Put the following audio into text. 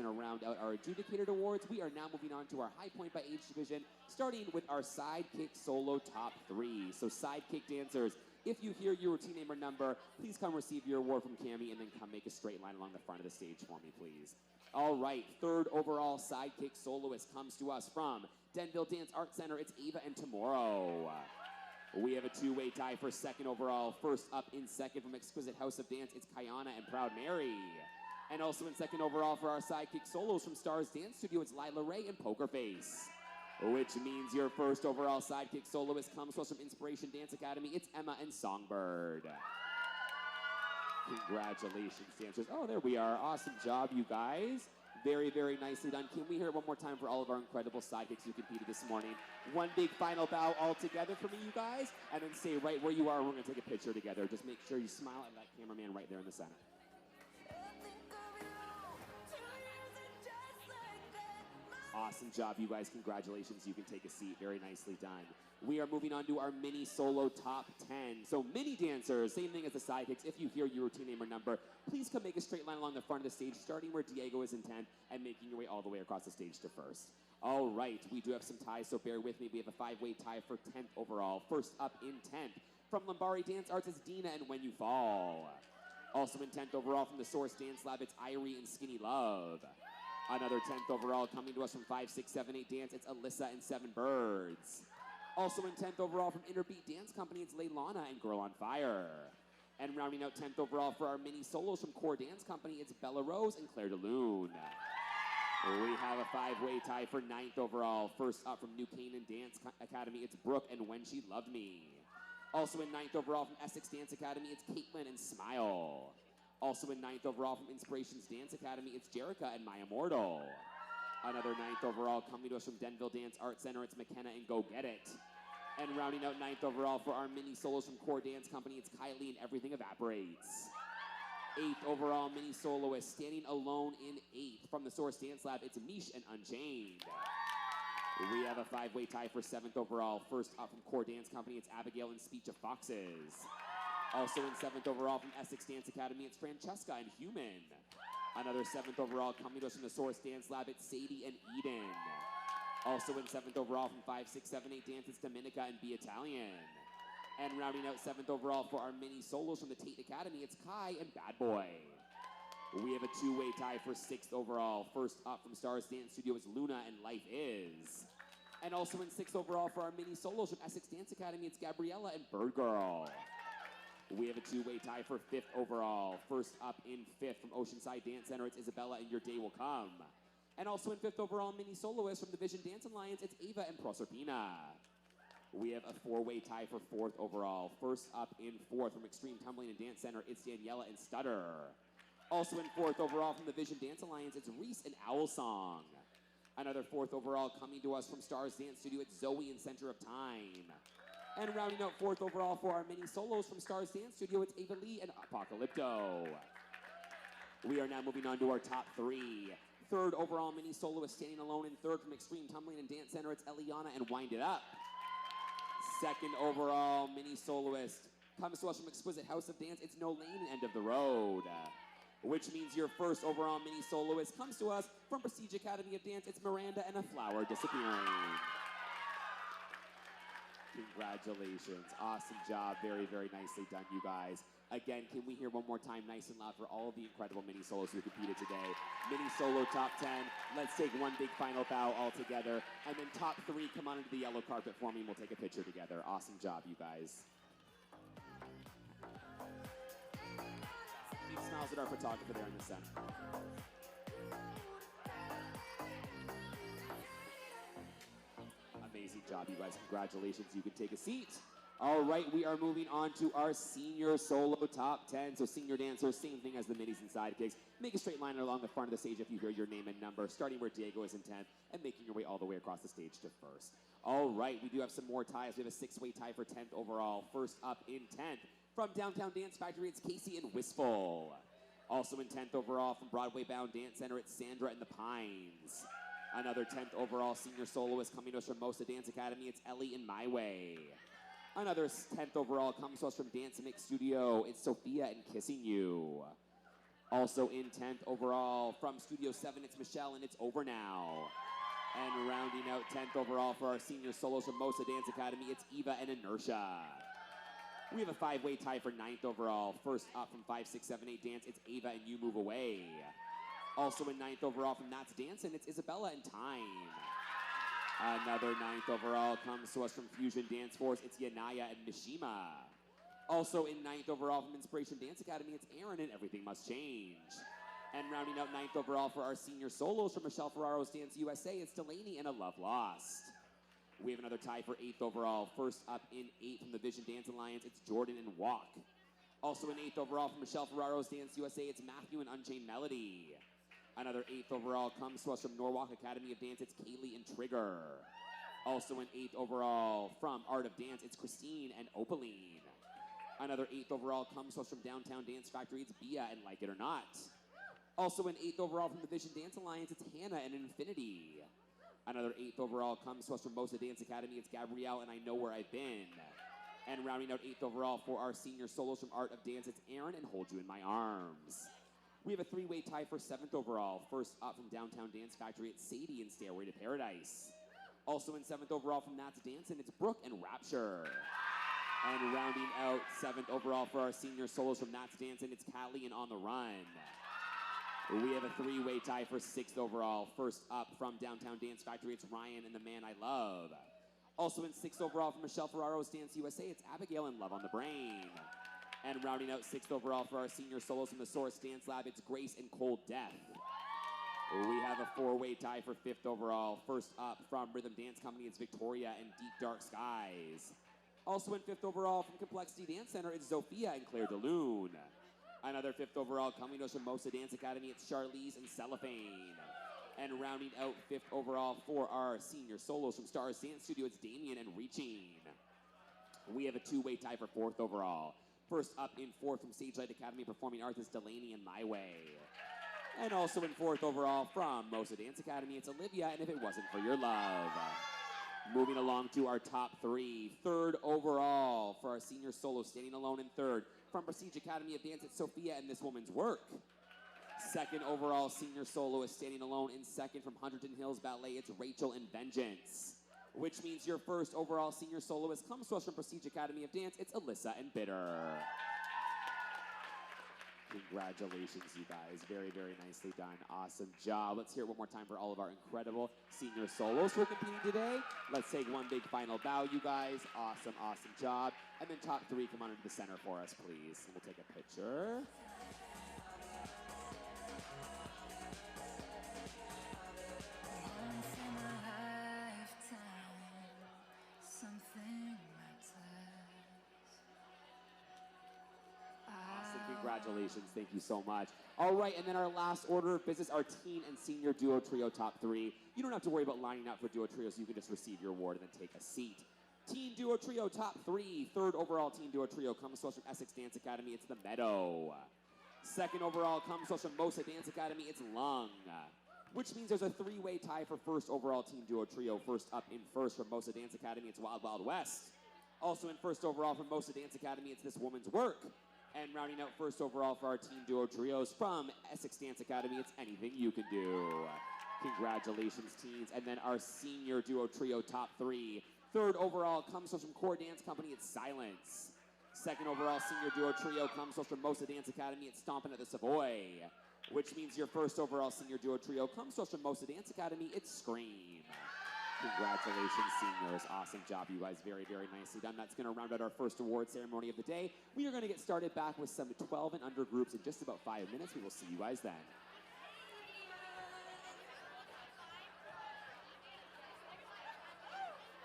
going to round out our adjudicated awards. We are now moving on to our high point by age division, starting with our Sidekick Solo top 3. So Sidekick dancers, if you hear your routine name or number, please come receive your award from Cammie and then come make a straight line along the front of the stage for me, please. All right, third overall Sidekick soloist comes to us from Denville Dance Art Center. It's Ava and Tomorrow. We have a two-way tie for second overall. First up in second from X-Quisite House of Dance, it's Kayana and Proud Mary. And also in second overall for our Sidekick solos from Stars Dance Studio, it's Lila Ray and Poker Face. Which means your first overall Sidekick soloist comes to us from Inspiration Dance Academy. It's Emma and Songbird. Congratulations, dancers. Oh, there we are. Awesome job, you guys. Very, very nicely done. Can we hear it one more time for all of our incredible sidekicks who competed this morning? One big final bow all together for me, you guys, and then say right where you are, we're going to take a picture together. Just make sure you smile at that cameraman right there in the center. Awesome job, you guys. Congratulations. You can take a seat. Very nicely done. We are moving on to our mini solo top 10. So mini dancers, same thing as the sidekicks. If you hear your routine name or number, please come make a straight line along the front of the stage, starting where Diego is in 10 and making your way all the way across the stage to first. All right, we do have some ties, so bear with me. We have a 5-way tie for 10th overall. First up in 10th, from Lombari Dance Arts, is Dina and When You Fall. Also in 10th overall from the Source Dance Lab, it's Irie and Skinny Love. Another 10th overall coming to us from 5, 6, 7, 8 Dance, it's Alyssa and 7 Birds. Also in 10th overall from Interbeat Dance Company, it's Leilana and Girl on Fire. And rounding out 10th overall for our mini solos from Core Dance Company, it's Bella Rose and Claire DeLune. We have a 5-way tie for 9th overall. First up from New Canaan Dance Academy, it's Brooke and When She Loved Me. Also in 9th overall from Essex Dance Academy, it's Caitlin and Smile. Also in 9th overall from Inspirations Dance Academy, it's Jerica and My Immortal. Another 9th overall coming to us from Denville Dance Art Center, it's McKenna and Go Get It. And rounding out 9th overall for our mini solos from Core Dance Company, it's Kylie and Everything Evaporates. 8th overall mini soloist, standing alone in 8th from the Source Dance Lab, it's Mish and Unchained. We have a 5-way tie for 7th overall. First up from Core Dance Company, it's Abigail and Speech of Foxes. Also in 7th overall from Essex Dance Academy, it's Francesca and Human. Another 7th overall coming to us from the Source Dance Lab, it's Sadie and Eden. Also in 7th overall from 5, 6, 7, 8 Dance, it's Dominica and Be Italian. And rounding out 7th overall for our mini solos from the Tate Academy, it's Kai and Bad Boy. We have a 2-way tie for 6th overall. First up from Stars Dance Studio is Luna and Life Is. And also in 6th overall for our mini solos from Essex Dance Academy, it's Gabriella and Bird Girl. We have a 2-way tie for 5th overall. First up in 5th from Oceanside Dance Center, it's Isabella and Your Day Will Come. And also in 5th overall mini soloist from the Vision Dance Alliance, it's Ava and Proserpina. We have a 4-way tie for 4th overall. First up in 4th from Extreme Tumbling and Dance Center, it's Daniella and Stutter. Also in 4th overall from the Vision Dance Alliance, it's Reese and Owl Song. Another 4th overall coming to us from Stars Dance Studio, it's Zoey and Center of Time. And rounding out 4th overall for our mini solos from Stars Dance Studio, it's Ava Lee and Apocalypto. We are now moving on to our top 3. 3rd overall mini soloist standing alone in 3rd from Extreme Tumbling and Dance Center, it's Elliana and Wind It Up. 2nd overall mini soloist comes to us from Exquisite House of Dance, it's Nolayn and End of the Road. Which means your 1st overall mini soloist comes to us from Prestige Academy of Dance, it's Miranda and A Flower Disappearing. Congratulations. Awesome job. Very, very nicely done, you guys. Again, can we hear one more time nice and loud for all of the incredible mini solos who competed today? Mini solo top 10. Let's take one big final bow all together. And then top 3, come on into the yellow carpet for me and we'll take a picture together. Awesome job, you guys. Big smiles at our photographer there in the center. Amazing job, you guys. Congratulations. You can take a seat. All right, we are moving on to our senior solo top 10. So senior dancers, same thing as the minis and sidekicks. Make a straight line along the front of the stage if you hear your name and number, starting where Diego is in 10th and making your way all the way across the stage to first. All right, we do have some more ties. We have a 6-way tie for 10th overall. First up in 10th from Downtown Dance Factory, it's Casey and Wistful. Also in 10th overall from Broadway Bound Dance Center, it's Sandra and the Pines. Another 10th overall senior soloist coming to us from Mosa Dance Academy, it's Ellie in My Way. Another 10th overall comes to us from Dance Mix Studio, it's Sophia and Kissing You. Also in 10th overall from Studio 7, it's Michelle, and it's over now. And rounding out 10th overall for our senior solos from Mosa Dance Academy, it's Eva and Inertia. We have a 5-way tie for 9th overall. First up from 5, 6, 7, 8 Dance, it's Ava and You Move Away. Also in 9th overall from That's Dancin', it's Isabella and Time. Another 9th overall comes to us from Fusion Dance Force, it's Yanaya and Mishima. Also in 9th overall from Inspiration Dance Academy, it's Aaron and Everything Must Change. And rounding out 9th overall for our senior solos from Michelle Ferraro's Dance USA, it's Delaney and A Love Lost. We have another tie for 8th overall. First up in 8th from the Vision Dance Alliance, it's Jordan and Walk. Also in 8th overall from Michelle Ferraro's Dance USA, it's Matthew and Unchained Melody. Another 8th overall comes to us from Norwalk Academy of Dance, it's Kaylee and Trigger. Also in 8th overall from Art of Dance, it's Christine and Opaline. Another 8th overall comes to us from Downtown Dance Factory, it's Bia and Like It or Not. Also in 8th overall from the Vision Dance Alliance, it's Hannah and Infinity. Another 8th overall comes to us from Mosa Dance Academy, it's Gabrielle and I Know Where I've Been. And rounding out 8th overall for our senior solos from Art of Dance, it's Aaron and Hold You in My Arms. We have a 3-way tie for 7th overall. First up from Downtown Dance Factory, it's Sadie and Stairway to Paradise. Also in 7th overall from That's Dancin', it's Brooke and Rapture. And rounding out 7th overall for our senior solos from That's Dancin', it's Callie and On the Run. We have a 3-way tie for 6th overall. First up from Downtown Dance Factory, it's Ryan and The Man I Love. Also in 6th overall from Michelle Ferraro's Dance USA, it's Abigail and Love on the Brain. And rounding out 6th overall for our senior solos from the Source Dance Lab, it's Grace and Cold Death. We have a 4-way tie for 5th overall. First up from Rhythm Dance Company, it's Victoria and Deep Dark Skies. Also in 5th overall from Complexity Dance Center, it's Zofia and Claire DeLune. Another 5th overall coming to us from Mosa Dance Academy, it's Charlize and Cellophane. And rounding out 5th overall for our senior solos from Stars Dance Studio, it's Damien and Reaching. We have a 2-way tie for 4th overall. First up in 4th from Sage Light Academy Performing Arts, it's Delaney and My Way. And also in 4th overall from Mosa Dance Academy, it's Olivia and If It Wasn't For Your Love. Moving along to our top 3. 3rd overall for our senior solo, standing alone in 3rd. From Prestige Academy of Dance, it's Sophia and This Woman's Work. 2nd overall senior solo is standing alone in 2nd from Hunterton Hills Ballet, it's Rachel and Vengeance. Which means your 1st overall senior soloist comes to us from Prestige Academy of Dance, it's Alyssa and Bitter. Congratulations, you guys. Very, very nicely done. Awesome job. Let's hear it one more time for all of our incredible senior solos who are competing today. Let's take one big final bow, you guys. Awesome, awesome job. And then top 3, come on into the center for us, please. And we'll take a picture. Congratulations, thank you so much. All right, and then our last order of business, our teen and senior duo trio top 3. You don't have to worry about lining up for duo trio, so you can just receive your award and then take a seat. Teen duo trio top 3. 3rd overall teen duo trio comes to us from Essex Dance Academy, it's The Meadow. 2nd overall comes to us from Mosa Dance Academy, it's Lung. Which means there's a 3-way tie for 1st overall teen duo trio. First up in 1st from Mosa Dance Academy, it's Wild Wild West. Also in 1st overall from Mosa Dance Academy, it's This Woman's Work. And rounding out 1st overall for our teen duo trios from Essex Dance Academy, it's Anything You Can Do. Congratulations, teens. And then our senior duo trio top 3. 3rd overall comes to us from Core Dance Company, it's Silence. 2nd overall senior duo trio comes to us from Mosa Dance Academy, it's Stompin' at the Savoy. Which means your 1st overall senior duo trio comes to us from Mosa Dance Academy, it's Scream. Congratulations, seniors. Awesome job, you guys. Very, very nicely done. That's going to round out our first award ceremony of the day. We are going to get started back with some 12 and under groups in just about 5 minutes. We will see you guys then.